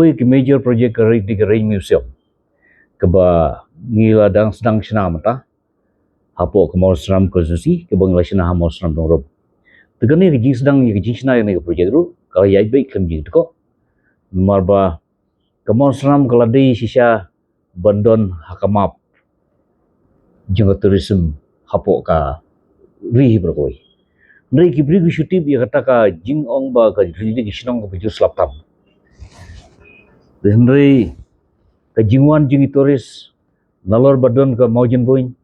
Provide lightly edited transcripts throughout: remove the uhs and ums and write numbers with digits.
ki major project di Rain Museum. Keba ngila dang sedang sina mata. Hapo ke Mausram konstitusi ke bangla sina ha Mausram dong rob. Tegani ke jing sedang ke jing sina ni ke project ru kalau yai baik kem jing ko. Marba ke Mausram keladi sisa bandon hakamap jeng tourism hapo ka ri berkoi. Nri ki bri syuti bi kata ka jing ong ba ka jing ki sinong ka biju slaptam. Nri ka jingwan jing turis nalor badon ka maujin boin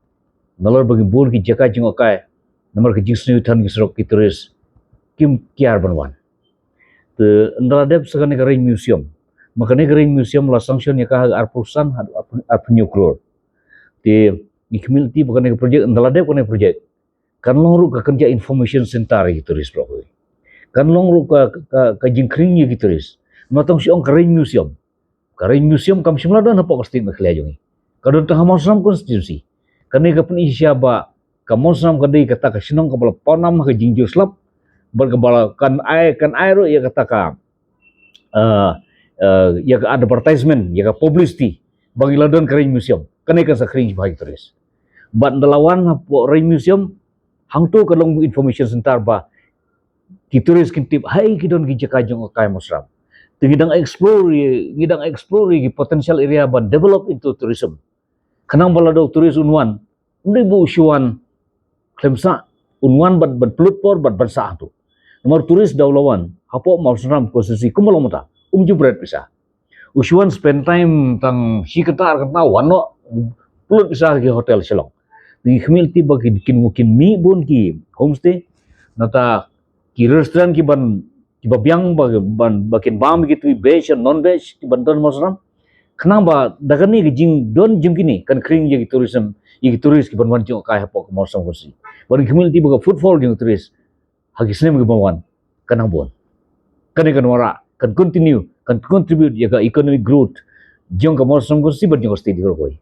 nalor bagi bur ki jaka jing okai nomor ke jing snu tan ki serok ki turis kim kiar banwan. Te ndradep sakane ka Rain Museum. Makane ka Rain Museum la sanction ya ka arpusan arpunyo krore. Te ni community bukan ke project ndaladep kone project. Kan long ru ka kerja information center ki turis bro. Kan long ru ka jingkring ki turis. Matong si ong ka Rain Museum. Ka Rain Museum kam simla dan apa kastin mekhlia jongi. Kadon tah Mausram konstitusi. Kane ka pun isiaba ka Mausram kadai kata ka sinong ka bala panam ka jingjo slap berkebala kan air ya kata ka ya ka advertisement ya ka publicity bagi ladon ka Rain Museum. Kane ka sa kring bagi turis. Bat dalawan po Rain Museum hangtu kalong information center ba ki turis kintip hai kidon ki jakajong kay Mausram. Ngidang explore ki potential area ban develop into tourism. Kanang balado turis unwan, hindi bu usuan klemsa unwan bat pelupor bat bansa tu. Nomor turis daulawan, hapo Mausram konstitusi kumalomota, jubret bisa. Usuan spend time tang sikatar kata wano pulut bisa ke hotel Shillong. Di community bagi mungkin mi bun ki homestay, nata ki restoran ki ban babiang bakin bam gitu veg and non veg di bantuan Mausram. Kenapa dagani ke jing don jing kini kan kering ye tourism ye turis ki banwan jing kai hapo ke Mausram kursi. Bagi community baga footfall jing turis hagi snem ke banwan kanang bon. Kan wara kan continue kan contribute ye ka economic growth jing ke Mausram kursi ban jing kursi di koi.